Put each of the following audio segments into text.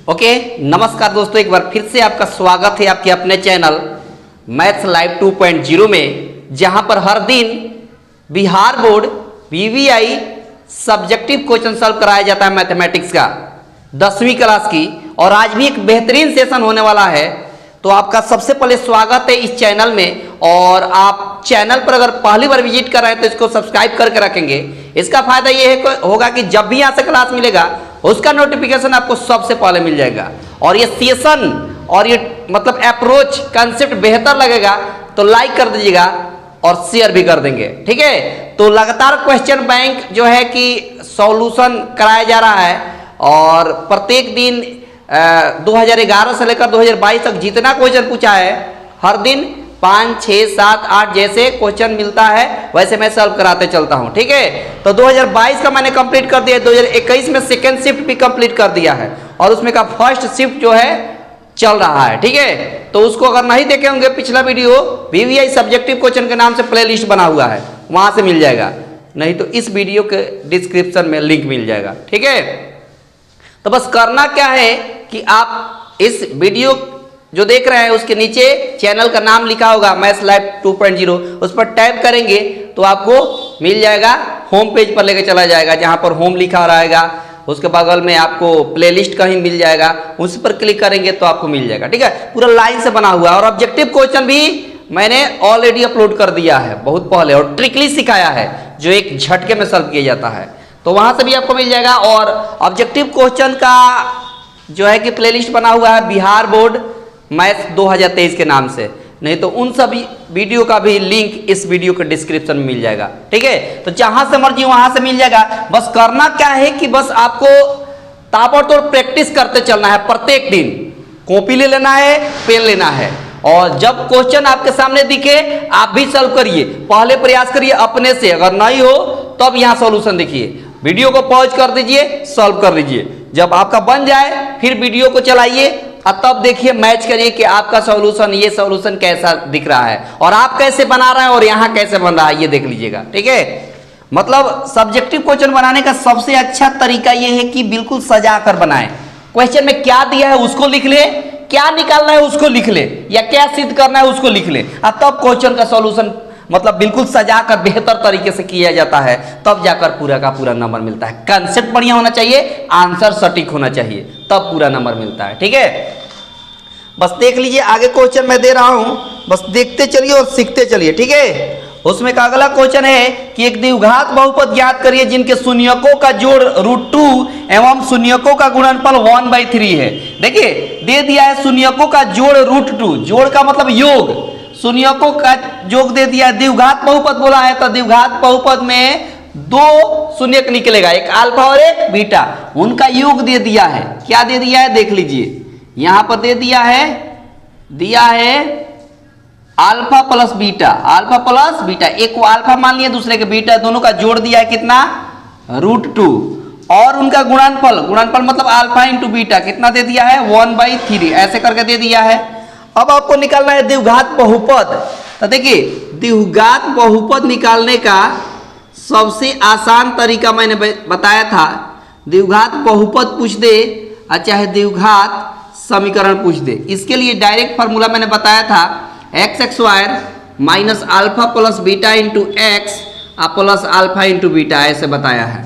Okay, नमस्कार दोस्तों, एक बार फिर से आपका स्वागत है आपके अपने चैनल मैथ्स लाइव 2.0 में, जहां पर हर दिन Bihar board VVI subjective question solve कराया जाता है मैथमेटिक्स का 10वीं क्लास की। और आज भी एक बेहतरीन सेशन होने वाला है, तो आपका सबसे पहले स्वागत है इस चैनल में। और आप चैनल पर अगर पहली बार विजिट कर रहे हैं तो इसको सब्सक्राइब करके रखेंगे। इसका फायदा ये होगा कि जब भी यहाँ से क्लास मिलेगा उसका नोटिफिकेशन आपको सबसे पहले मिल जाएगा। और ये सेशन और ये मतलब अप्रोच कंसेप्ट बेहतर लगेगा तो लाइक कर दीजिएगा और शेयर भी कर देंगे, ठीक है। तो लगातार क्वेश्चन बैंक जो है कि सॉल्यूशन कराया जा रहा है और प्रत्येक दिन 2011 से लेकर 2022 तक जितना क्वेश्चन पूछा है हर दिन 5, 6, 7, 8 जैसे क्वेश्चन मिलता है वैसे मैं सॉल्व कराते चलता हूं, ठीक है। तो 2022 का मैंने कंप्लीट कर दिया, 2021 में सेकंड शिफ्ट भी कंप्लीट कर दिया है और उसमें का फर्स्ट शिफ्ट जो है चल रहा है, ठीक है। तो उसको अगर नहीं देखे होंगे पिछला वीडियो वीवीआई सब्जेक्टिव क्वेश्चन के नाम से प्लेलिस्ट बना हुआ है, वहां से मिल जाएगा, नहीं तो इस वीडियो के डिस्क्रिप्शन में लिंक मिल जाएगा, ठीक है। तो बस करना क्या है कि आप इस वीडियो जो देख रहे हैं उसके नीचे चैनल का नाम लिखा होगा मैथ्स लाइव 2.0, उस पर टैप करेंगे तो आपको मिल जाएगा, होम पेज पर लेके चला जाएगा जहां पर होम लिखा रहेगा। उसके बगल में आपको प्लेलिस्ट कहीं मिल जाएगा, उस पर क्लिक करेंगे तो आपको मिल जाएगा, ठीक है। पूरा लाइन से बना हुआ है और ऑब्जेक्टिव क्वेश्चन भी मैंने ऑलरेडी अपलोड कर दिया है बहुत पहले और ट्रिकली सिखाया है जो एक झटके में सॉल्व किया जाता है, तो वहां से भी आपको मिल जाएगा। और ऑब्जेक्टिव क्वेश्चन का जो है कि प्लेलिस्ट बना हुआ है बिहार बोर्ड मैथ्स 2023 के नाम से, नहीं तो उन सभी वीडियो का भी लिंक इस वीडियो के डिस्क्रिप्शन में मिल जाएगा, ठीक है। तो जहां से मर्जी वहां से मिल जाएगा। बस करना क्या है कि बस आपको ताबड़तोड़ प्रैक्टिस करते चलना है। प्रत्येक दिन कॉपी ले लेना है, पेन लेना है और जब क्वेश्चन आपके सामने दिखे आप भी सॉल्व करिए। पहले प्रयास करिए अपने से, अगर नहीं हो तब यहाँ सॉल्यूशन देखिए, वीडियो को पॉज कर दीजिए, सॉल्व कर लीजिए। जब आपका बन जाए फिर वीडियो को चलाइए और तब देखिए, मैच करिए कि आपका सॉल्यूशन ये सॉल्यूशन कैसा दिख रहा है और आप कैसे बना रहे हैं और यहाँ कैसे बन रहा है ये देख लीजिएगा, ठीक है। मतलब सब्जेक्टिव क्वेश्चन बनाने का सबसे अच्छा तरीका ये है कि बिल्कुल सजा कर बनाएं। क्वेश्चन में क्या दिया है उसको लिख ले, क्या निकालना है उसको लिख ले, या क्या सिद्ध करना है उसको लिख ले और तब क्वेश्चन का सॉल्यूशन मतलब बिल्कुल सजा कर बेहतर तरीके से किया जाता है, तब जाकर पूरा का पूरा नंबर मिलता है। कंसेप्ट बढ़िया होना चाहिए, आंसर सटीक होना चाहिए, तब पूरा नंबर मिलता है, ठीक है। बस देख लीजिए, आगे क्वेश्चन मैं दे रहा हूं, बस देखते चलिए और सीखते चलिए, ठीक है। उसमें का अगला क्वेश्चन है कि एक द्विघात बहुपद ज्ञात करिए जिनके शून्यकों का जोड़ √2 एवं शून्यकों का गुणनफल 1/3 है। देखिए दे दिया है शून्यकों का जोड़ √2, जोड़ का मतलब योग, शून्यकों का योग दे दिया है। द्विघात बहुपद बोला है तो द्विघात बहुपद में 2 शून्यक निकलेगा, एक अल्फा और एक बीटा, उनका योग दे दिया है। क्या दे दिया है देख लीजिए, यहां पर दे दिया है alpha plus beta, alpha plus beta, एक को अल्फा मान लिया दूसरे के बीटा, दोनों का जोड़ दिया है कितना √2 और उनका गुणनफल, गुणनफल मतलब अल्फा इंटू बीटा कितना दे दिया है 1/3, ऐसे करके दे दिया है। अब आपको निकालना है द्विघात बहुपद। तो देखिए द्विघात बहुपद निकालने का सबसे आसान तरीका मैंने बताया था, द्विघात बहुपद पूछ दे चाहे द्विघात समीकरण पूछ दे, इसके लिए डायरेक्ट फार्मूला मैंने बताया था x² minus alpha plus beta into x plus alpha into beta, ऐसे बताया है।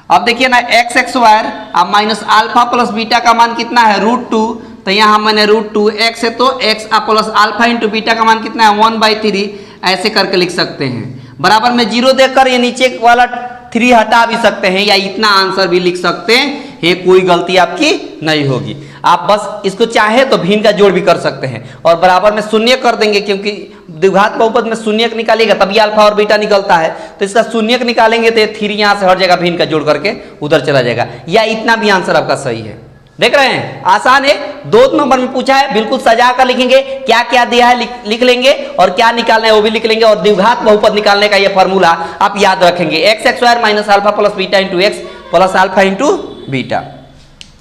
अब देखिए ना x² अब माइनस अल्फा प्लस बीटा का मान कितना है √2, तो यहाँ मैंने √2 x है तो x plus alpha into beta का मान कितना है 1/3, ऐसे करके लिख सकते हैं। बराबर में 0 देकर ये नीचे वाला 3 हटा भी सकते हैं या इतना आंसर भी लिख सकते हैं, ये कोई गलती आपकी नहीं होगी। आप बस इसको चाहे तो भिन्न का जोड़ भी कर सकते हैं और बराबर में शून्य कर देंगे, क्योंकि द्विघात बहुपद में शून्यक निकालिएगा तभी अल्फा और बीटा निकलता है, तो इसका शून्यक निकालेंगे तो 3 यहाँ से हर जगह भिन्न का जोड़ करके उधर चला जाएगा, या इतना भी आंसर आपका सही है। देख रहे हैं, आसान है। 2 नंबर में पूछा है, बिल्कुल सजा कर लिखेंगे, क्या क्या दिया है लिख लेंगे और क्या निकालना है वो भी लिख लेंगे। और द्विघात बहुपद निकालने का ये फॉर्मूला आप याद रखेंगे, x² minus alpha plus beta into x plus alpha into beta,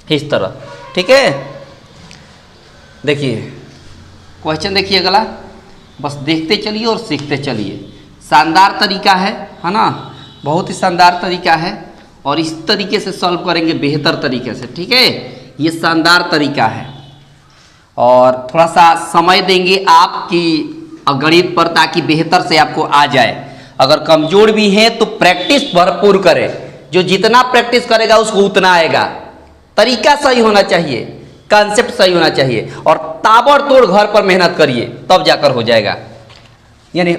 इस तरह, ठीक है। देखिए क्वेश्चन देखिए अगला, बस देखते चलिए और सीखते चलिए। शानदार तरीका है ना, बहुत ही शानदार तरीका है और इस तरीके से सॉल्व करेंगे बेहतर तरीके से, ठीक है। ये शानदार तरीका है और थोड़ा सा समय देंगे आपकी गणित पर ताकि बेहतर से आपको आ जाए। अगर कमजोर भी हैं तो प्रैक्टिस भरपूर करें, जो जितना प्रैक्टिस करेगा उसको उतना आएगा। तरीका सही होना चाहिए, कॉन्सेप्ट सही होना चाहिए और ताबड़तोड़ घर पर मेहनत करिए, तब जाकर हो जाएगा, यानी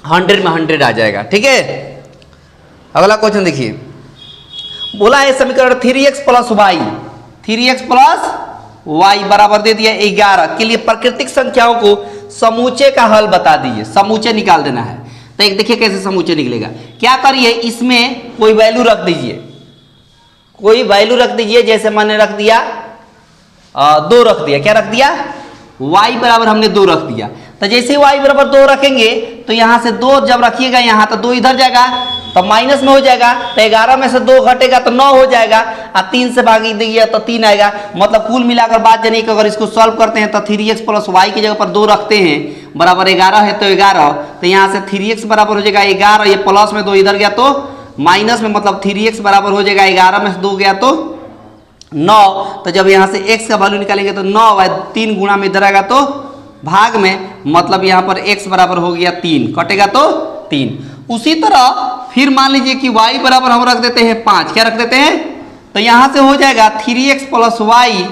100 में 100 आ जाएगा। ठीक है, अगला क्वेश्चन देखिए, बोला है समीकरण 3x plus Y, 3x plus Y बराबर दे दिया 11 के लिए प्राकृतिक संख्याओं को समूचे का हल बता दीजिए। समूचे निकाल देना है, तो एक देखिए कैसे समूचे निकलेगा। क्या करिए, इसमें कोई वैल्यू रख दीजिए, कोई वैल्यू रख दीजिए। जैसे मैंने रख दिया 2 रख दिया, क्या रख दिया, y बराबर हमने 2 रख दिया। तो जैसे ही y बराबर 2 रखेंगे तो यहां से 2 जब रखिएगा यहाँ तो 2 इधर जाएगा तो माइनस में हो जाएगा, तो 11 में से 2 घटेगा तो 9 हो जाएगा और 3 से भाग दीजिए तो 3 आएगा। मतलब कुल मिलाकर बात जानिए कि अगर इसको सॉल्व करते हैं तो 3x प्लस वाई की जगह पर 2 रखते हैं बराबर 11 है तो 11, तो यहाँ से 3x बराबर हो जाएगा 11, ये प्लस में 2 इधर गया तो माइनस में, मतलब 3x बराबर हो जाएगा 11 में से 2 गया तो 9। तो जब यहाँ से x का वैल्यू निकालेंगे तो 9 है, 3 गुणा में इधर आएगा तो भाग में, मतलब यहाँ पर x बराबर हो गया 3, कटेगा तो 3। उसी तरह फिर मान लीजिए कि y बराबर हम रख देते हैं 5, क्या रख देते हैं, तो यहाँ से हो जाएगा 3x प्लस वाई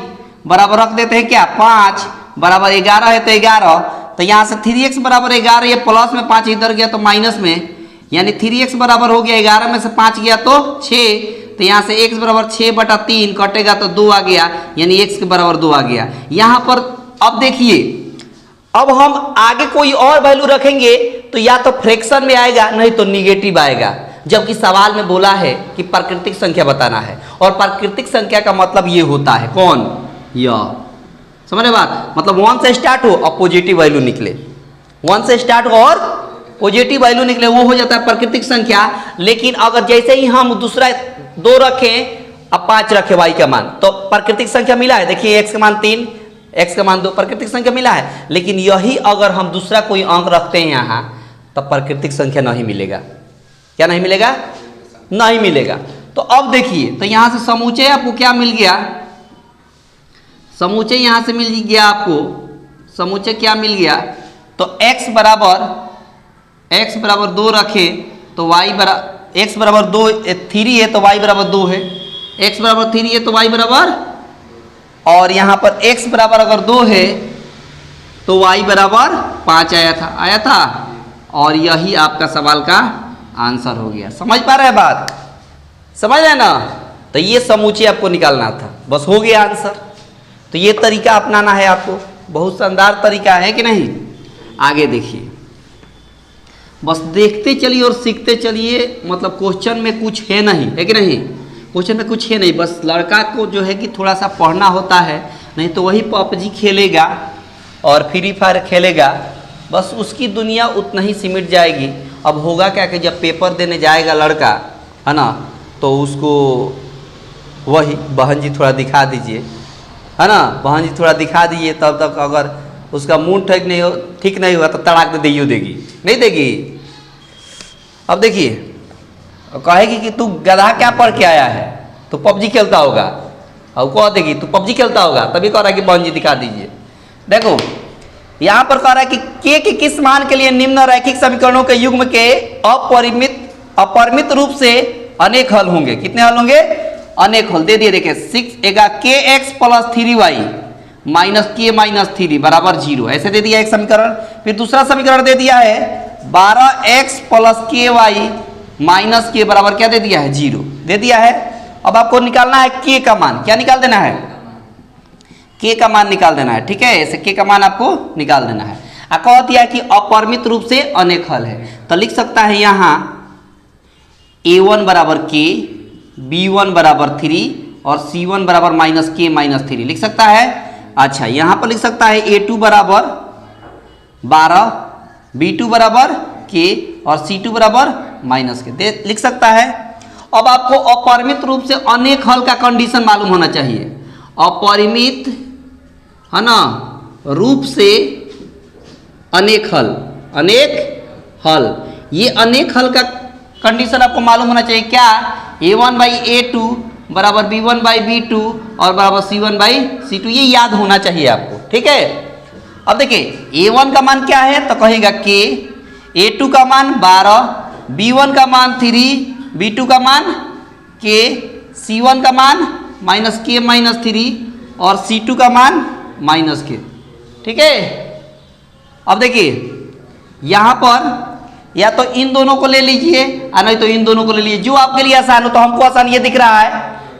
बराबर रख देते हैं क्या 5 बराबर 11 है तो 11, तो यहाँ से 3x बराबर 11, ये प्लस में 5 इधर गया तो माइनस में, यानी 3x बराबर हो गया 11 में से 5 गया तो 6, तो यहाँ से x बराबर 6/3 कटेगा तो 2 आ गया, यानी x के बराबर 2 आ गया। यहाँ पर अब देखिए, अब हम आगे कोई और वैल्यू रखेंगे तो या तो फ्रैक्शन में आएगा नहीं तो निगेटिव आएगा, जबकि सवाल में बोला है कि प्राकृतिक संख्या बताना है और प्राकृतिक संख्या का मतलब ये होता है कौन, यह समझ रहे बात, मतलब 1 से स्टार्ट हो और पॉजिटिव वैल्यू निकले, 1 से स्टार्ट हो और पॉजिटिव वैल्यू निकले, वो हो जाता है प्राकृतिक संख्या। लेकिन अगर जैसे ही हम दूसरा 2 रखें अब 5 रखे वाई का मान, तो प्राकृतिक संख्या मिला है। देखिए x का मान 3, x का मान 2, प्राकृतिक संख्या मिला है। लेकिन यही अगर हम दूसरा कोई अंक रखते हैं यहाँ तब प्राकृतिक संख्या नहीं मिलेगा। क्या नहीं मिलेगा, नहीं मिलेगा। तो अब देखिए, तो यहाँ से समूचे आपको क्या मिल गया, समूचे यहाँ से मिल गया आपको, समूचे क्या मिल गया, तो x बराबर 2 रखे तो y बराबर x बराबर 2 3 है तो y बराबर 2 है, x बराबर 3 है तो y बराबर, और यहाँ पर x बराबर अगर 2 है तो y बराबर 5 आया था और यही आपका सवाल का आंसर हो गया। समझ पा रहे हैं बात, समझ रहे हैं ना। तो ये समूचे आपको निकालना था, बस हो गया आंसर। तो ये तरीका अपनाना है आपको, बहुत शानदार तरीका है कि नहीं। आगे देखिए, बस देखते चलिए और सीखते चलिए, मतलब क्वेश्चन में कुछ है नहीं, है कि नहीं, क्वेश्चन में कुछ है नहीं, बस लड़का को जो है कि थोड़ा सा पढ़ना होता है, नहीं तो वही पबजी खेलेगा और फ्री फायर खेलेगा, बस उसकी दुनिया उतना ही सिमट जाएगी। अब होगा क्या कि जब पेपर देने जाएगा लड़का, है ना, तो उसको वही बहन जी थोड़ा दिखा दीजिए, है ना, बहन जी थोड़ा दिखा दीजिए, तब तक अगर उसका मूड ठीक नहीं हुआ तो तड़ाक दे देगी, नहीं देगी। अब देखिए, कहेगी कि तू गधा क्या पढ़ के आया है, तो पबजी खेलता होगा, और कह देगी तू पबजी खेलता होगा, तभी कह रहा है कि बहन जी दिखा दीजिए। देखो यहाँ पर कह रहा है कि के किस मान के लिए निम्न रैखिक समीकरणों के युग्म के अपरिमित रूप से अनेक हल होंगे। कितने हल होंगे, अनेक हल दे दिए। देखिए 6 kx plus 3y minus k minus 3 बराबर 0, ऐसे दे दिया एक समीकरण। फिर दूसरा समीकरण दे दिया है 12x plus ky minus k बराबर क्या दे दिया है, 0 दे दिया है। अब आपको निकालना है k का मान, क्या निकाल देना है, k का मान निकाल देना है। ठीक है, ऐसे k का मान आपको निकाल देना है। कह दिया कि अपरिमित रूप से अनेक हल है, तो लिख सकता है यहाँ a1 बराबर k, b1 बराबर 3 और c1 बराबर माइनस k माइनस 3 लिख सकता है। अच्छा, यहाँ पर लिख सकता है a2 बराबर 12, b2 बराबर k और c2 बराबर माइनस k लिख सकता है। अब आपको अपरिमित रूप से अनेक हल का कंडीशन मालूम होना चाहिए। अपरिमित, है ना, रूप से अनेक हल, अनेक हल, ये अनेक हल का कंडीशन आपको मालूम होना चाहिए। क्या, a1 बाई a2 बराबर B1/B2 और बराबर C1/C2, ये याद होना चाहिए आपको, ठीक है। अब देखिए A1 का मान क्या है तो कहेगा K, A2 का मान 12, B1 का मान 3, B2 का मान K, C1 का मान -K-3 और C2 का मान -K, ठीक है। अब देखिए यहां पर या तो इन दोनों को ले लीजिए और नहीं तो इन दोनों को ले लीजिए, जो आपके लिए आसान हो। तो हमको आसान ये दिख रहा है,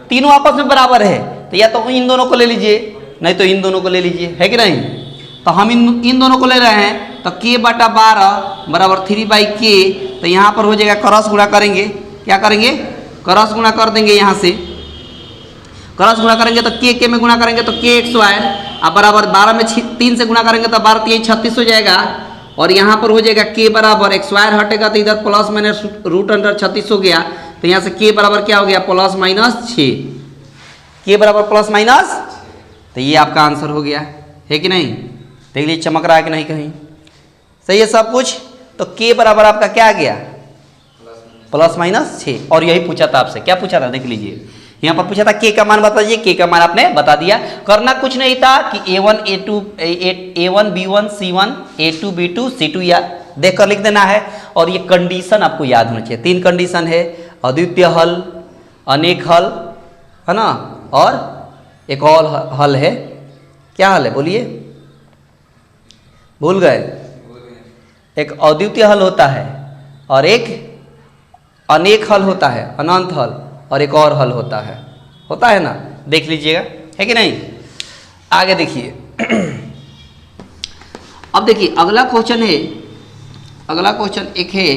तीनों आपस में बराबर है, तो या तो इन दोनों को ले लीजिए नहीं तो इन दोनों को ले लीजिए, है कि नहीं। तो हम इन दोनों को ले रहे हैं, तो K/12 बराबर 3/K, तो यहाँ पर हो जाएगा क्रॉस गुणा करेंगे, क्या करेंगे, क्रॉस गुणा कर देंगे। यहाँ से क्रॉस गुणा करेंगे तो K में गुणा करेंगे तो K² अब बराबर 12 में 3 से गुणा करेंगे तो 12 3 36 हो जाएगा। और यहाँ पर हो जाएगा K बराबर x² हटेगा तो इधर प्लस माइनस √36 हो गया, तो यहाँ से K बराबर क्या हो गया, +-6, K बराबर +-, तो ये आपका आंसर हो गया, है कि नहीं। देख लीजिए चमक रहा है कि नहीं, कहीं सही है सब कुछ। तो K बराबर आपका क्या आ गया, +-6, और यही पूछा था आपसे, क्या पूछा था देख लीजिए, यहाँ पर पूछा था K का मान बता दीजिए, K का मान आपने बता दिया। करना कुछ नहीं था कि A1 B1 C1 A2 B2 C2 या देख कर लिख देना है। और ये कंडीशन आपको याद होना चाहिए, 3 कंडीशन है, अद्वितीय हल, अनेक हल, है ना, और एक और हल है, क्या हल है बोलिए, भूल गए। एक अद्वितीय हल होता है और एक अनेक हल होता है, अनंत हल, और एक और हल होता है ना, देख लीजिएगा, है कि नहीं। आगे देखिए अब देखिए अगला क्वेश्चन है, अगला क्वेश्चन एक है,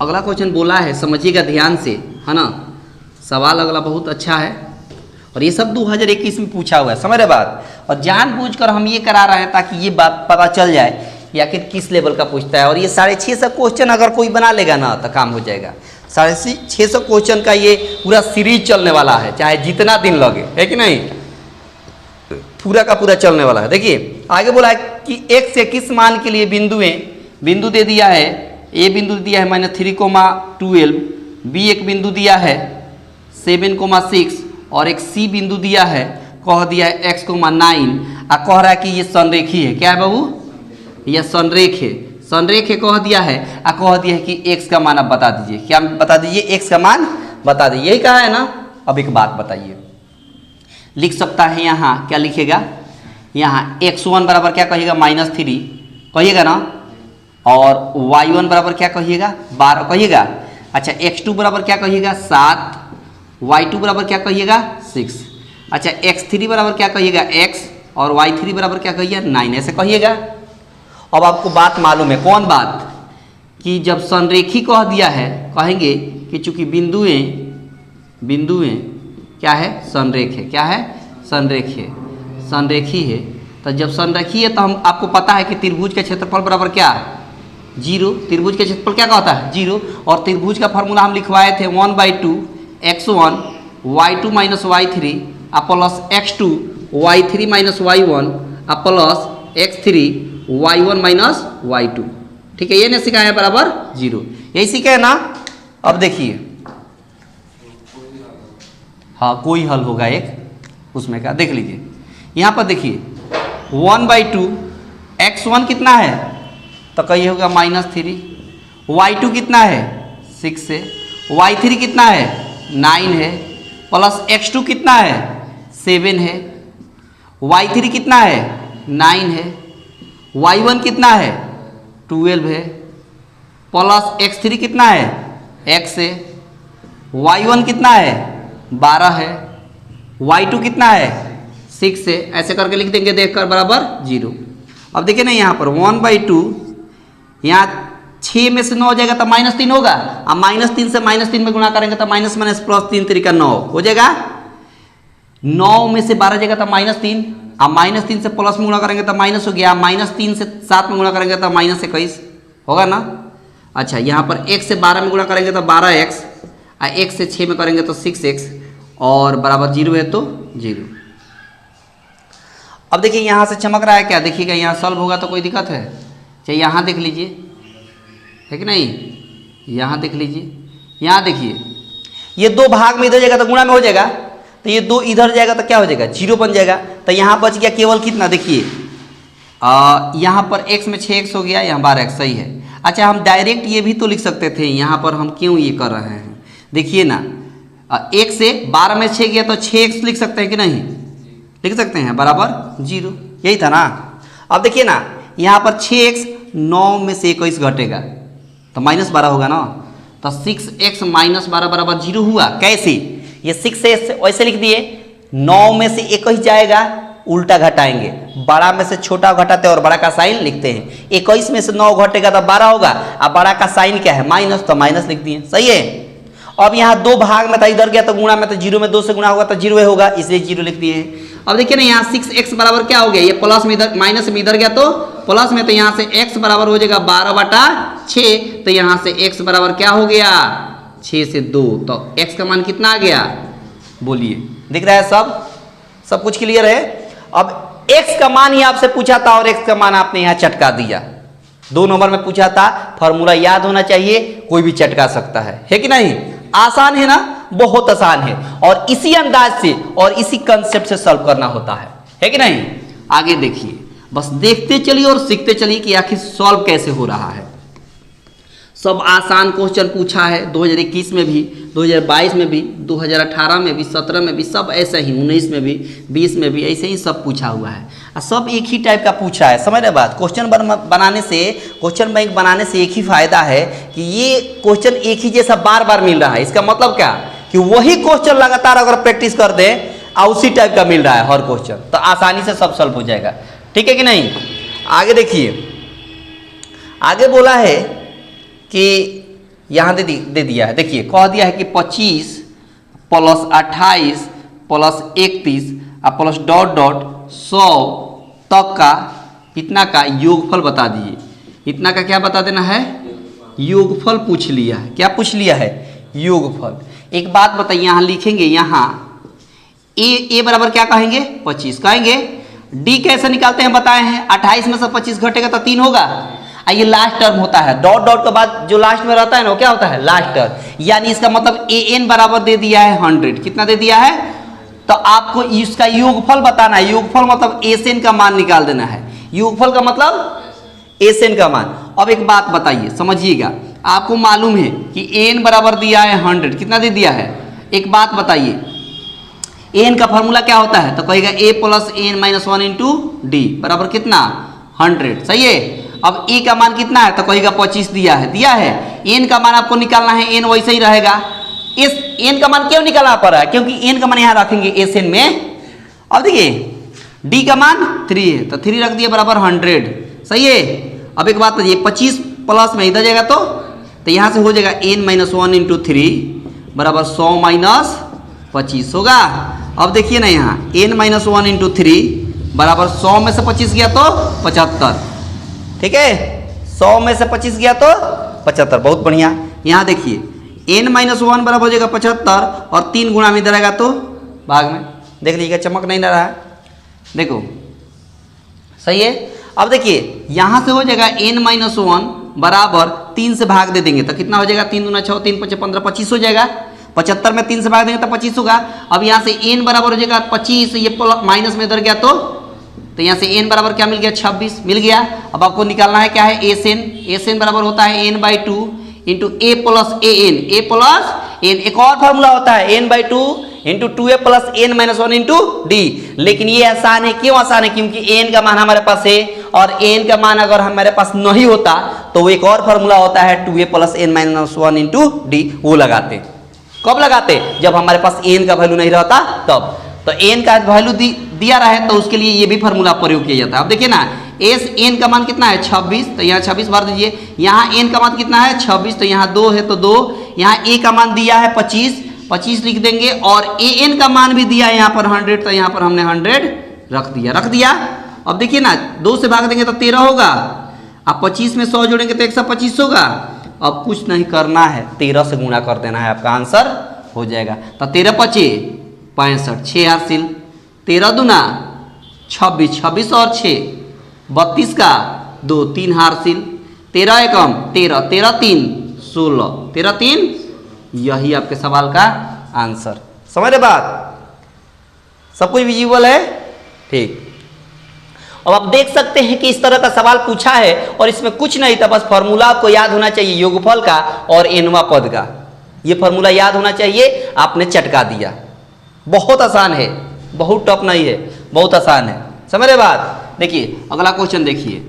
अगला क्वेश्चन बोला है, समझिएगा ध्यान से, है ना। सवाल अगला बहुत अच्छा है और ये सब 2021 में पूछा हुआ है, समझ रहे बात। और जानबूझकर हम ये करा रहे हैं ताकि ये बात पता चल जाए कि आखिर किस लेवल का पूछता है। और ये 650 क्वेश्चन अगर कोई बना लेगा ना तो काम हो जाएगा। 650 क्वेश्चन का ये पूरा सीरीज चलने वाला है, चाहे जितना दिन लगे, है कि नहीं, पूरा का पूरा चलने वाला है। देखिए आगे बोला है कि x से किस मान के लिए बिंदु दे दिया है, A बिंदु दिया है -3,12, B एक बिंदु दिया है 7,6 और एक C बिंदु दिया है, कह दिया है x,9, और कह रहा है कि ये संरेखी है। क्या है बाबू, यह संरेख है, संरेख कह दिया है, और कह दिया है कि x का मान आप बता दीजिए। क्या बता दीजिए, x का मान बता दीजिए, यही कहा है ना। अब एक बात बताइए, लिख सकता है यहाँ, क्या लिखेगा, यहाँ x1 बराबर क्या कहिएगा, -3 कहिएगा ना, और y1 बराबर क्या कहिएगा, 12 कहिएगा। अच्छा x2 बराबर क्या कहिएगा, 7, y2 बराबर क्या कहिएगा, 6। अच्छा x3 बराबर क्या कहिएगा, x, और y3 बराबर क्या कहिएगा, 9, ऐसे कहिएगा। अब आपको बात मालूम है, कौन बात, कि जब संरेखी कह दिया है, कहेंगे कि चूंकि बिंदुएं क्या है, संरेख है, क्या है, संरेखी है। तो जब संरेखी है तो हम आपको पता है कि त्रिभुज का क्षेत्रफल बराबर क्या है, 0। त्रिभुज का क्षेत्रफल क्या कहता है, 0। और त्रिभुज का फॉर्मूला हम लिखवाए थे 1/2 x1 y2 - y3 plus x2 y3 - y1 plus x3 y1 - y2, ठीक है, ये नहीं सिखाया बराबर 0, यही सीखे ना। अब देखिए हाँ कोई हल होगा एक उसमें का, देख लीजिए यहाँ पर देखिए 1/2 x1 कितना है, तो कहिए होगा -3, y2 कितना है, 6 है, y3 कितना है, 9 है, प्लस x2 कितना है, 7 है, y3 कितना है, 9 है, y1 कितना है, 12 है, प्लस x3 कितना है, x है, y1 कितना है, 12 है, y2 कितना है, 6 है, ऐसे करके लिख देंगे देखकर बराबर 0। अब देखिए ना यहाँ पर 1/2, यहाँ 6 में से 9 हो जाएगा तो -3 होगा, अब -3 से -3 में गुणा करेंगे तो माइनस माइनस प्लस 3 3 9 हो जाएगा, 9 में से 12 जाएगा तो -3, अब -3 से प्लस में गुणा करेंगे तो माइनस हो गया, -3 से 7 में गुणा करेंगे तो -21 होगा ना। अच्छा यहाँ पर 1 से 12 में गुणा करेंगे तो 12x, 1 से 6 में करेंगे तो 6x, और बराबर 0 है तो 0। अब देखिए यहाँ से चमक रहा है क्या, देखिएगा यहाँ सॉल्व होगा तो कोई दिक्कत है, चाहिए यहाँ देख लीजिए, है कि नहीं, यहाँ देख लीजिए, यहाँ देखिए ये 2 भाग में इधर जाएगा तो गुणा में हो जाएगा, तो ये 2 इधर जाएगा तो क्या हो जाएगा 0 बन जाएगा। तो यहाँ बच गया केवल कितना, देखिए यहाँ पर x में 6x हो गया, यहाँ 12x सही है। अच्छा हम डायरेक्ट ये भी तो लिख सकते थे, यहाँ पर हम क्यों ये कर रहे हैं, देखिए ना 1 से 12 में 6 गया तो 6x लिख सकते हैं कि नहीं, लिख सकते हैं बराबर 0, यही था ना। अब देखिए ना यहाँ पर 6x 9 में से 21 घटेगा तो -12 होगा ना, तो 6x - 12 बराबर 0 हुआ। कैसे, ये 6 से वैसे लिख दिए, 9 में से 21 जाएगा उल्टा घटाएंगे, बड़ा में से छोटा घटाते और बड़ा का साइन लिखते हैं। 21 में से 9 घटेगा तो 12 होगा, अब बड़ा का साइन क्या है माइनस, तो माइनस लिख दिए, सही है। अब यहाँ 2 भाग में था, इधर गया तो गुणा में, तो 0 में 2 से गुणा होगा तो 0 होगा, इसलिए 0 लिख दिए हैं। अब देखिए ना यहाँ 6x बराबर क्या हो गया, ये प्लस में इधर माइनस में इधर गया तो प्लस में, तो यहाँ से x बराबर हो जाएगा 12/6, तो यहाँ से x बराबर क्या हो गया 6 से 2, तो x का मान कितना आ गया, बोलिए, दिख रहा है सब कुछ क्लियर है। अब x का मान ही आपसे पूछा था और x का मान आपने यहाँ चटका दिया, 2 नंबर में पूछा था, फॉर्मूला याद होना चाहिए, कोई भी चटका सकता है कि नहीं। आसान है ना, बहुत आसान है, और इसी अंदाज से और इसी कंसेप्ट से सॉल्व करना होता है कि नहीं। आगे देखिए, बस देखते चलिए और सीखते चलिए कि आखिर सॉल्व कैसे हो रहा है। सब आसान क्वेश्चन पूछा है 2021 में भी, 2022 में भी, 2018 में भी, 17 में भी, सब ऐसे ही, 19 में भी, 20 में भी ऐसे ही सब पूछा हुआ है, सब एक ही टाइप का पूछा है। समझ रहे बात, क्वेश्चन बनाने से, क्वेश्चन बैंक बनाने से एक ही फायदा है कि ये क्वेश्चन एक ही जैसा बार बार मिल रहा है। इसका मतलब क्या कि वही क्वेश्चन लगातार अगर प्रैक्टिस कर दे और उसी टाइप का मिल रहा है हर क्वेश्चन, तो आसानी से सब सॉल्व हो जाएगा, ठीक है कि नहीं। आगे देखिए, आगे बोला है कि यहाँ दे दिया है, देखिए कह दिया है कि 25 + 28 + 31 प्लस ... 100 तक का इतना का योगफल बता दिए। इतना का क्या बता देना है, योगफल पूछ लिया है। क्या पूछ लिया है, योगफल। एक बात बताइए, यहाँ लिखेंगे, यहाँ ए बराबर क्या कहेंगे 25 कहेंगे। डी कैसे निकालते हैं बताए हैं, 28 में से 25 घटेगा तो 3 होगा। ये लास्ट टर्म होता है, डॉट के बाद जो लास्ट में रहता है ना वो क्या होता है, लास्ट टर्म। यानी इसका मतलब an बराबर दे दिया है 100, कितना दे दिया है, तो आपको इसका योगफल बताना है। योगफल मतलब एसएन का मान निकाल देना है, योगफल का मतलब एसएन का मान। अब एक बात बताइए, समझिएगा, आपको मालूम है कि एन बराबर दिया है 100, कितना दे दिया है। एक बात बताइए, एन का फॉर्मूला क्या होता है, तो कहेगा a + n - 1 × d बराबर कितना 100, सही है। अब ए का मान कितना है, तो कहेगा 25 दिया है। एन का मान आपको निकालना है, एन वैसे ही रहेगा। इस एन का मान क्यों निकालना पड़ रहा है, क्योंकि एन का मान यहाँ रखेंगे एस एन में। अब देखिए डी का मान 3 है, तो 3 रख दिया बराबर 100, सही है। अब एक बात बताइए, 25 प्लस में इधर जाएगा तो यहाँ से हो जाएगा n - 1 × 3 बराबर 100 - 25 होगा। अब देखिए ना यहाँ n - 1 × 3 बराबर 100 में से 25 गया तो 75, ठीक है। 100 में से 25 गया तो 75, बहुत बढ़िया। यहाँ देखिए n - 1 बराबर हो जाएगा 75 और 3 गुणा में इधर आएगा तो भाग में, देख लीजिएगा चमक नहीं रहा है, देखो सही है। अब देखिए यहाँ से हो जाएगा n - 1 बराबर 3 से भाग दे देंगे तो कितना हो जाएगा, 3 दूना 6, 3 × 5 = 15, 25 हो जाएगा। 75 में 3 से भाग देंगे तो 25 होगा। अब यहाँ से n बराबर हो जाएगा 25, ये माइनस में इधर गया तो यहाँ से n बराबर क्या मिल गया, 26 मिल गया। अब आपको निकालना है क्या है, एस एन बराबर होता है n/2 × a + an, a + n। एक और फॉर्मूला होता है n/2 × 2a + n - 1 × d, लेकिन ये आसान है। क्यों आसान है, क्योंकि n का मान हमारे पास है और n का मान अगर हमारे पास नहीं होता तो वो एक और फॉर्मूला होता है 2a + n - 1 × d, वो लगाते। कब लगाते, जब हमारे पास n का वैल्यू नहीं रहता तब। तो n का वैल्यू दिया रहे तो उसके लिए ये भी फॉर्मूला प्रयोग किया जाता है। अब देखिए ना एस n का मान कितना है 26, तो यहाँ 26 भर दीजिए। यहाँ n का मान कितना है 26, तो यहाँ 2 है तो 2। यहाँ a का मान दिया है 25 लिख देंगे और an का मान भी दिया है यहाँ पर 100, तो यहाँ पर हमने 100 रख दिया। अब देखिए ना 2 से भाग देंगे तो 13 होगा। अब 25 में 100 जोड़ेंगे तो 125 होगा। अब कुछ नहीं करना है, 13 से गुणा कर देना है, आपका आंसर हो जाएगा। तो 13 × 5 = 65, 6 हासिल, 13 दूना 26, 26 और 6 32 का 2, 3 हासिल, 13 × 1 = 13, 13 × 3 = 16, 13 × 3 = यही आपके सवाल का आंसर। समझ रहे बात? सब कुछ विजिबल है? ठीक। अब आप देख सकते हैं कि इस तरह का सवाल पूछा है और इसमें कुछ नहीं था, बस फॉर्मूला आपको याद होना चाहिए योगफल का और एनवा पद का। ये फॉर्मूला याद होना चाहिए, आपने चटका दिया। बहुत आसान है, बहुत टफ नहीं है, बहुत आसान है। समझ रहे बात? देखिए अगला क्वेश्चन देखिए,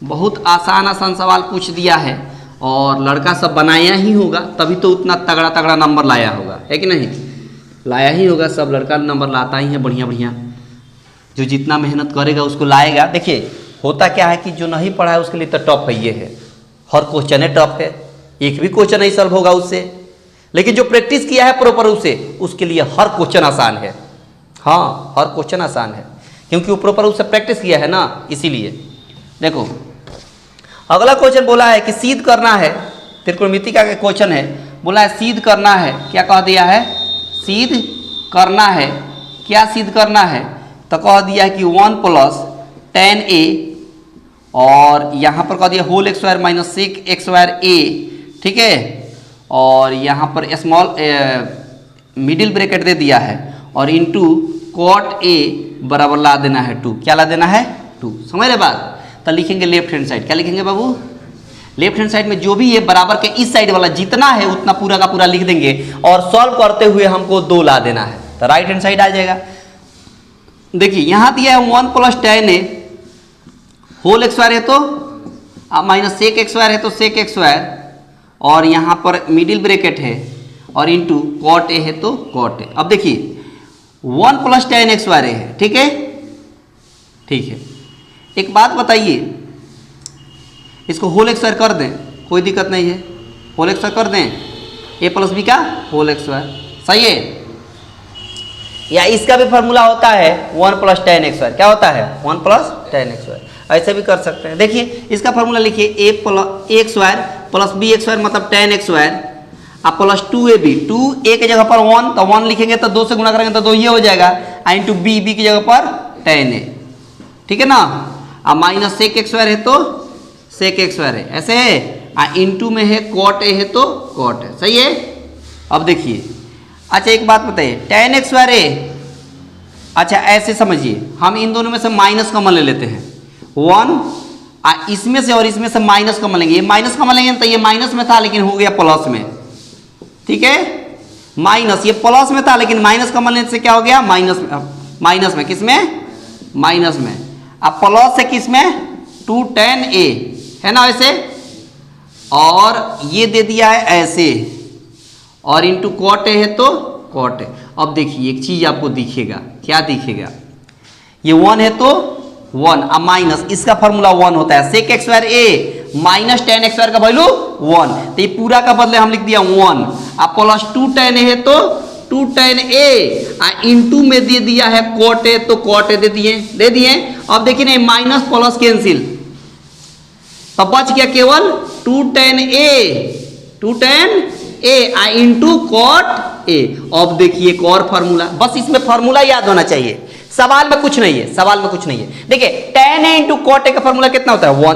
बहुत आसान आसान सवाल पूछ दिया है और लड़का सब बनाया ही होगा, तभी तो उतना तगड़ा तगड़ा नंबर लाया होगा, है कि नहीं? लाया ही होगा, सब लड़का नंबर लाता ही है बढ़िया बढ़िया। जो जितना मेहनत करेगा उसको लाएगा। देखिए होता क्या है कि जो नहीं पढ़ा है उसके लिए तो टफ है, ये है, हर क्वेश्चन है टफ है, एक भी क्वेश्चन नहीं सॉल्व होगा उससे। लेकिन जो प्रैक्टिस किया है प्रॉपर उसे, उसके लिए हर क्वेश्चन आसान है। हाँ, हर क्वेश्चन आसान है क्योंकि वो प्रॉपर उससे प्रैक्टिस किया है ना, इसीलिए। देखो अगला क्वेश्चन बोला है कि सिद्ध करना है, त्रिकोणमिति का क्वेश्चन है, बोला है सिद्ध करना है। क्या कह दिया है? सिद्ध करना है। क्या सिद्ध करना है? तो कह दिया है कि 1 + tan a और यहाँ पर कह दिया whole x square minus sec x square a, ठीक है। और यहाँ पर स्मॉल मिडिल ब्रैकेट दे दिया है और इनटू cot a बराबर ला देना है 2। क्या ला देना है? 2। समझ रहे बात? तो लिखेंगे लेफ्ट हैंड साइड। क्या लिखेंगे बाबू? लेफ्ट हैंड साइड में जो भी ये बराबर के इस साइड वाला जितना है उतना पूरा का पूरा लिख देंगे और सॉल्व करते हुए हमको 2 ला देना है, तो राइट हैंड साइड आ जाएगा। देखिए यहाँ दिया है 1 + tan a whole x square है तो माइनस सेक एक्स स्क्वायर है तो सेक एक्स स्क्वायर और यहाँ पर मिडिल ब्रैकेट है और इनटू cot a है तो cot a। अब देखिए 1 + tan x स्क्वायर है, ठीक है, ठीक है। एक बात बताइए, इसको होल एक्स स्क्वायर कर दें, कोई दिक्कत नहीं है, होल एक्स स्क्वायर कर दें, a + b का होल एक्स स्क्वायर, सही है। या इसका भी फार्मूला होता है 1 + tan x स्क्वायर। क्या होता है? 1 + tan x स्क्वायर। ऐसे भी कर सकते हैं। देखिए इसका फार्मूला लिखिए, a + x square + b x square मतलब tan x स्क्वायर अब प्लस 2ab। 2a की जगह पर 1 तो 1 लिखेंगे तो 2 से गुणा करेंगे तो 2 ये हो जाएगा, इंटू b की जगह पर tan a, ठीक है ना। अब माइनस सेक एक्स स्क्वायर है तो सेक एक्स स्क्वायर है, ऐसे है। इंटू में है cot a है तो cot है, सही है। अब देखिए, अच्छा एक बात बताइए, tan x स्क्वायर a, अच्छा ऐसे समझिए, हम इन दोनों में से माइनस कॉमन ले लेते हैं 1, इसमें से और इसमें से माइनस कॉमन लेंगे। ये माइनस कॉमन लेंगे तो ये माइनस में था लेकिन हो गया प्लस में, ठीक है। माइनस, ये प्लस में था लेकिन माइनस कॉमन लेने से क्या हो गया? माइनस में। माइनस में किस में? माइनस में। अब प्लस है किस में? 2 tan a है ना ऐसे, और ये दे दिया है ऐसे, और इंटू cot a है तो cot a। अब देखिए एक चीज आपको दिखेगा, क्या दिखेगा? ये 1 है तो 1, अब माइनस, इसका फॉर्मूला 1 होता है, sec x square a minus tan x square का वैल्यू 1, तो ये पूरा का बदले हम लिख दिया 1। अब प्लस 2 tan a है तो 2 tan a, इंटू में दे दिया है cot a तो cot a दे दिए। अब देखिए ना, माइनस प्लस कैंसिल, तो बच गया केवल 2 tan a into cot a। अब देखिए एक और फार्मूला, बस इसमें फार्मूला याद होना चाहिए, सवाल में कुछ नहीं है, सवाल में कुछ नहीं है। देखिए tan a into cot a का फार्मूला कितना होता है? 1,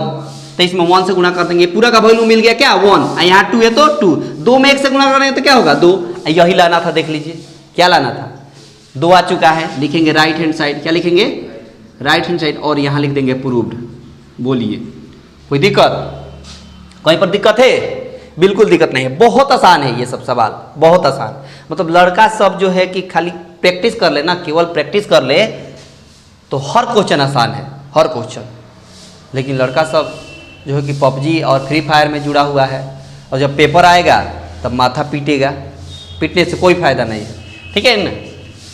तो इसमें 1 से गुणा कर देंगे, पूरा का वैल्यू मिल गया क्या? 1। यहाँ 2 है तो 2, 2 में 1 से गुणा करेंगे तो क्या होगा? 2। यही लाना था, देख लीजिए क्या लाना था, 2 आ चुका है। लिखेंगे राइट हैंड साइड, क्या लिखेंगे? राइट हैंड साइड, और यहाँ लिख देंगे प्रूव्ड। बोलिए कोई दिक्कत? कहीं पर दिक्कत है? बिल्कुल दिक्कत नहीं है, बहुत आसान है ये सब सवाल, बहुत आसान। मतलब लड़का सब जो है कि खाली प्रैक्टिस कर ले ना, केवल प्रैक्टिस कर ले तो हर क्वेश्चन आसान है, हर क्वेश्चन। लेकिन लड़का सब जो है कि पबजी और फ्री फायर में जुड़ा हुआ है, और जब पेपर आएगा तब माथा पीटेगा, पीटने से कोई फायदा नहीं है, ठीक है ना।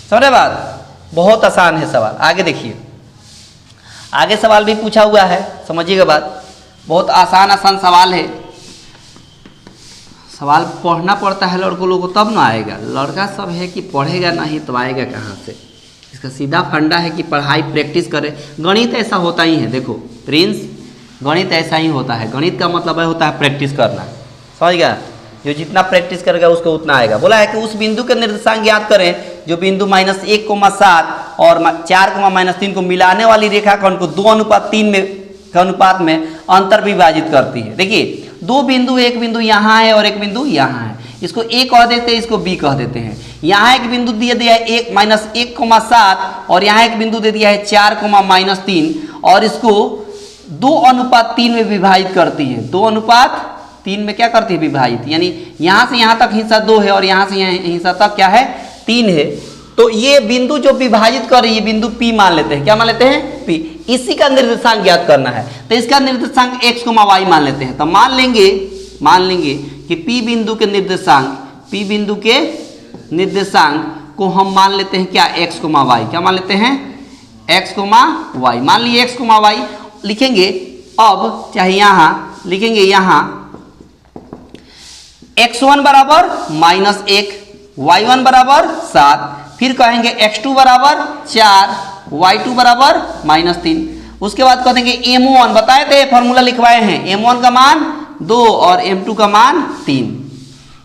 समझे बात? बहुत आसान है सवाल। आगे देखिए, आगे सवाल भी पूछा हुआ है, समझिएगा बात, बहुत आसान आसान सवाल है। सवाल पढ़ना पड़ता है लड़कों लोगों को तब ना आएगा, लड़का सब है कि पढ़ेगा नहीं तो आएगा कहाँ से। इसका सीधा फंडा है कि पढ़ाई प्रैक्टिस करे। गणित ऐसा होता ही है, देखो प्रिंस, गणित ऐसा ही होता है। गणित का मतलब है होता है प्रैक्टिस करना, समझ गया। जो जितना प्रैक्टिस करेगा उसको उतना आएगा। बोला है कि उस बिंदु के निर्देशांक ज्ञात करें जो बिंदु -1,7 और 4,-3 को मिलाने वाली रेखाखंड को 2:3 में के अनुपात में अंतर विभाजित करती है। देखिए दो बिंदु, एक बिंदु यहाँ है और एक बिंदु यहाँ है, इसको ए कह देते हैं, इसको बी कह देते हैं। यहाँ एक बिंदु दिया दिया है 1 -1,7 और यहाँ एक बिंदु दे दिया है 4, और इसको 2:3 में विभाजित करती है। 2:3 में क्या करती है? विभाजित, यानी यहाँ से यहाँ तक हिस्सा 2 है और यहाँ से यहाँ हिस्सा तक क्या है? 3 है। तो ये बिंदु जो विभाजित कर रही है बिंदु P मान लेते हैं। क्या मान लेते हैं? P। इसी का निर्देशांक ज्ञात करना है, तो इसका निर्देशांक x, y मान लेते हैं। तो मान लेंगे कि P बिंदु के निर्देशांक को हम मान लेते हैं क्या? x, y। क्या मान लेते हैं? x, y। मान लिए x, y लिखेंगे। अब चाहे यहाँ लिखेंगे, यहाँ x1 बराबर -1, y1 बराबर 7, फिर कहेंगे x2 बराबर 4, y2 बराबर -3। उसके बाद कह देंगे m1, बताए थे फॉर्मूला लिखवाए हैं, m1 का मान 2 और m2 का मान 3।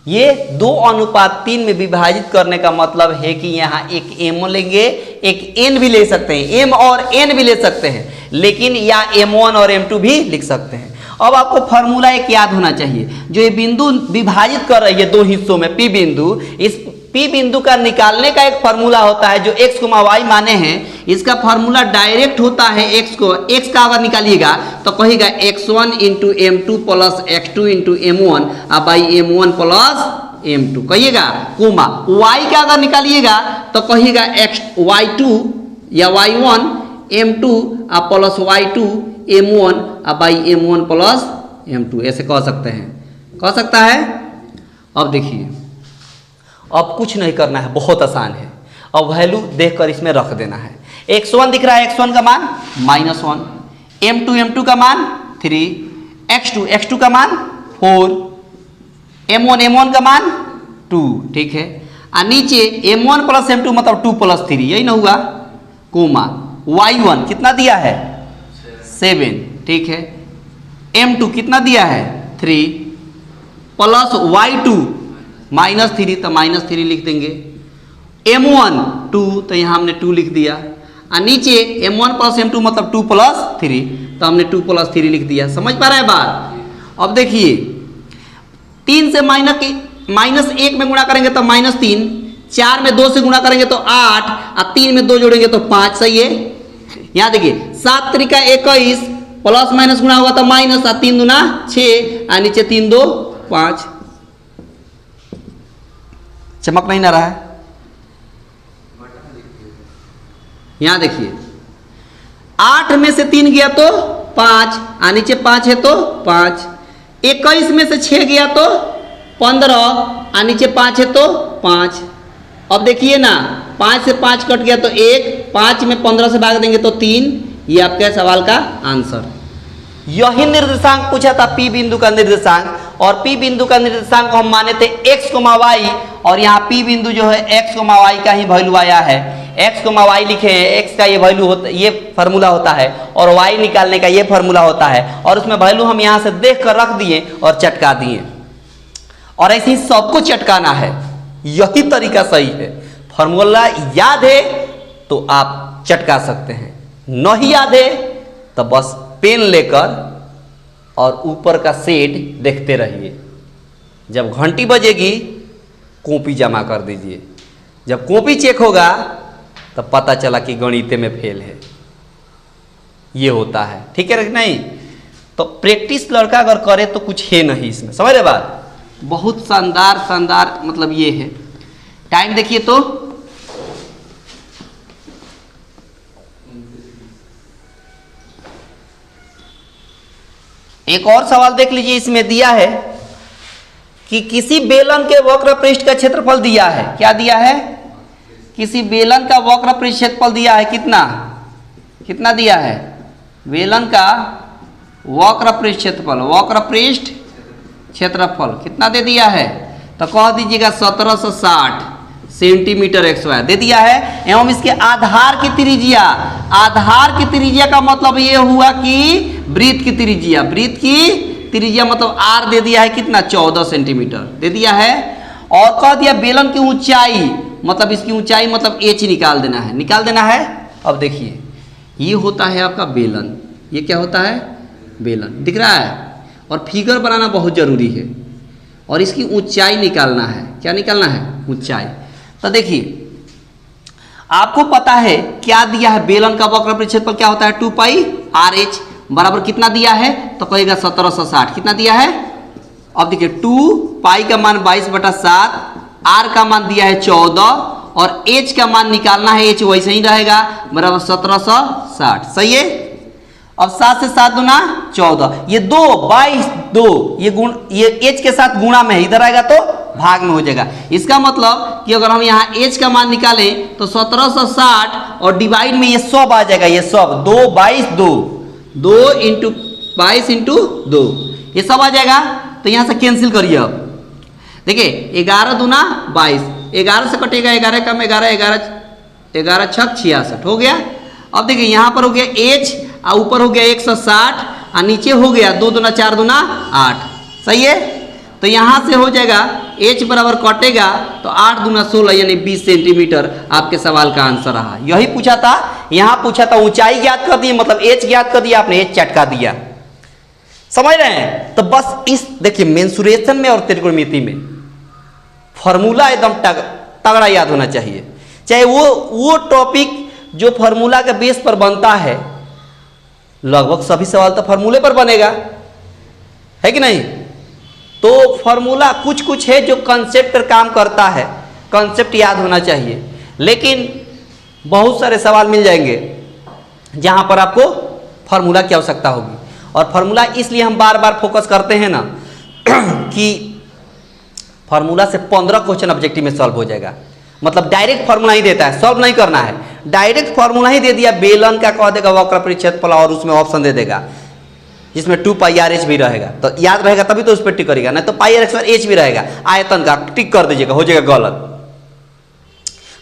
ये 2:3 में विभाजित करने का मतलब है कि यहाँ एक m लेंगे, एक n भी ले सकते हैं, m और n भी ले सकते हैं, लेकिन या m1 और m2 भी लिख सकते हैं। अब आपको फार्मूला एक याद होना चाहिए, जो ये बिंदु विभाजित कर रही है दो हिस्सों में P बिंदु, इस P बिंदु का निकालने का एक फार्मूला होता है जो x, y माने हैं। इसका फार्मूला डायरेक्ट होता है x का अगर निकालिएगा तो कहेगा x1 × m2 plus x2 × m1 by m1 plus m2 कहिएगा, कोमा y का अगर निकालिएगा तो कहिएगा y2 या y1 m2 plus y2 m1 by m1 plus m2, ऐसे कह सकते हैं, कह सकता है। अब देखिए, अब कुछ नहीं करना है, बहुत आसान है। अब वैल्यू देखकर इसमें रख देना है। x1 दिख रहा है, x1 का मान -1, m2 का मान 3, x2 का मान 4, m1 का मान 2, ठीक है। और नीचे m1 प्लस m2 मतलब 2 + 3, यही ना हुआ, कोमा y1 कितना दिया है? 7, ठीक है। m2 कितना दिया है? 3 प्लस y2 -3, तो -3 लिख देंगे। m1 2, तो यहाँ हमने 2 लिख दिया। और नीचे m1 प्लस m2 मतलब 2 + 3, तो हमने 2 + 3 लिख दिया। समझ पा रहे हैं बात? अब देखिए, 3 से -1 में गुणा करेंगे तो -3, 4 में 2 से गुणा करेंगे तो 8, और 3 में 2 जोड़ेंगे तो 5, सही है। यहाँ देखिए 7 × 21 प्लस माइनस गुणा होगा तो माइनस, 3 दूना 6, और नीचे 3 2 5। चमक नहीं ना रहा है? यहां देखिए 8 में से 3 गया तो 5, और नीचे 5 है तो 5। 21 में से 6 गया तो 15, और नीचे 5 है तो 5। अब देखिए ना, 5 से 5 कट गया तो 1, 5 में 15 से भाग देंगे तो 3। ये आपके सवाल का आंसर। यही निर्देशांक पूछा था P बिंदु का निर्देशांक, और P बिंदु का निर्देशांक हम माने थे x, y, और यहाँ P बिंदु जो है x, y का ही वैल्यू आया है। x, y लिखे हैं, x का ये वैल्यू होता, ये फार्मूला होता है, और y निकालने का ये फार्मूला होता है, और उसमें वैल्यू हम यहाँ से देख कर रख दिए और चटका दिए। और ऐसे ही सबको चटकाना है, यही तरीका सही है। फार्मूला याद है तो आप चटका सकते हैं, नहीं याद है तो बस पेन लेकर और ऊपर का सेट देखते रहिए। जब घंटी बजेगी कॉपी जमा कर दीजिए, जब कॉपी चेक होगा तब तो पता चला कि गणित में फेल है। ये होता है, ठीक है नहीं? तो प्रैक्टिस लड़का अगर करे तो कुछ है नहीं इसमें, समझ रहे बात? बहुत शानदार मतलब ये है। टाइम देखिए तो एक और सवाल देख लीजिए, इसमें दिया है कि किसी बेलन के वक्र पृष्ठ का क्षेत्रफल दिया है। क्या दिया है? किसी बेलन का वक्र पृष्ठ क्षेत्रफल दिया है। कितना दिया है? बेलन का वक्र पृष्ठ क्षेत्रफल, वक्र पृष्ठ क्षेत्रफल कितना दे दिया है? तो कह दीजिएगा 1760 सेंटीमीटर XY दे दिया है। एवं इसके आधार की त्रिज्या, आधार की त्रिज्या का मतलब ये हुआ कि वृत्त की त्रिज्या, वृत्त की त्रिज्या मतलब R दे दिया है कितना? 14 सेंटीमीटर दे दिया है। और कह दिया बेलन की ऊंचाई, मतलब इसकी ऊंचाई मतलब H निकाल देना है। अब देखिए ये होता है आपका बेलन, ये क्या होता है? बेलन दिख रहा है। और फिगर बनाना बहुत ज़रूरी है, और इसकी ऊंचाई निकालना है। क्या निकालना है? ऊंचाई। तो देखिए आपको पता है क्या दिया है, बेलन का वक्र परिक्षेत्रफल क्या होता है 2πr(h) बराबर कितना दिया है, तो कहेगा 1760। कितना दिया है? अब देखिए 2π का मान 22/7, r का मान दिया है 14 और h का मान निकालना है, h वैसे ही रहेगा बराबर 1760। सही है। अब 7 से 7 दूना 14, ये 2 22 2 ये h के साथ गुणा में है, इधर आएगा तो भाग में हो जाएगा। इसका मतलब कि अगर हम यहाँ h का मान निकालें तो 1760 और डिवाइड में ये सब आ जाएगा, ये सब 2 22 2 2 इंटू 22 इंटू 2 ये सब आ जाएगा। तो यहाँ से कैंसिल करिए। अब देखिए 11 दूना 22, 11 से कटेगा 11 कम 11 11 11 छक 66 हो गया। अब देखिए यहाँ पर हो गया h और ऊपर हो गया 160 और नीचे हो गया 2 दूना 4 दूना 8। सही है। तो यहाँ से हो जाएगा h बराबर कटेगा तो 8 दूना 16 यानी 20 सेंटीमीटर आपके सवाल का आंसर रहा। यही पूछा था, यहाँ पूछा था ऊंचाई ज्ञात कर दी, मतलब h ज्ञात कर दिया, आपने h चटका दिया। समझ रहे हैं। तो बस इस देखिए मेंसुरेशन में और त्रिकोणमिति में फॉर्मूला एकदम तगड़ा याद होना चाहिए। चाहे वो टॉपिक जो फॉर्मूला के बेस पर बनता है, लगभग सभी सवाल तो फॉर्मूले पर बनेगा, है कि नहीं। तो फॉर्मूला कुछ कुछ है जो कंसेप्ट पर काम करता है, कंसेप्ट याद होना चाहिए। लेकिन बहुत सारे सवाल मिल जाएंगे जहां पर आपको फॉर्मूला की आवश्यकता होगी। और फॉर्मूला इसलिए हम बार बार फोकस करते हैं ना कि फॉर्मूला से 15 क्वेश्चन ऑब्जेक्टिव में सॉल्व हो जाएगा। मतलब डायरेक्ट फॉर्मूला ही देता है, सॉल्व नहीं करना है, डायरेक्ट फॉर्मूला ही दे दिया। बेलन का कह देगा वक्र परिक्षेत्रफल और उसमें ऑप्शन दे देगा जिसमें 2πr(h) भी रहेगा, तो याद रहेगा तभी तो उस पर टिक करेगा, नहीं तो πr(h) भी रहेगा। आयतन का टिक कर दीजिएगा, हो जाएगा गलत।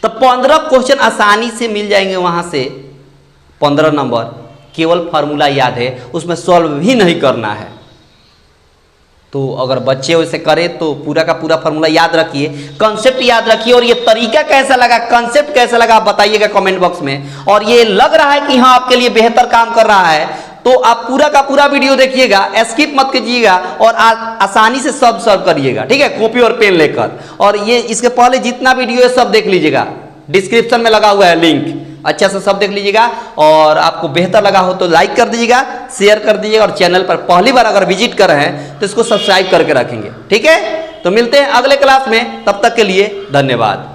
तो 15 क्वेश्चन आसानी से मिल जाएंगे वहां से। 15 नंबर केवल फॉर्मूला याद है, उसमें सॉल्व भी नहीं करना है। तो अगर बच्चे वैसे करें तो पूरा का पूरा फॉर्मूला याद रखिए, कंसेप्ट याद रखिए। और ये तरीका कैसा लगा, कंसेप्ट कैसा लगा, आप बताइएगा कमेंट बॉक्स में। और ये लग रहा है कि हाँ आपके लिए बेहतर काम कर रहा है तो आप पूरा का पूरा वीडियो देखिएगा, स्किप मत कीजिएगा और आसानी से सब सॉल्व करिएगा। ठीक है, कॉपी और पेन लेकर। और ये इसके पहले जितना वीडियो है सब देख लीजिएगा, डिस्क्रिप्शन में लगा हुआ है लिंक, अच्छा से सब देख लीजिएगा। और आपको बेहतर लगा हो तो लाइक कर दीजिएगा, शेयर कर दीजिएगा। और चैनल पर पहली बार अगर विजिट कर रहे हैं तो इसको सब्सक्राइब करके रखेंगे। ठीक है, तो मिलते हैं अगले क्लास में, तब तक के लिए धन्यवाद।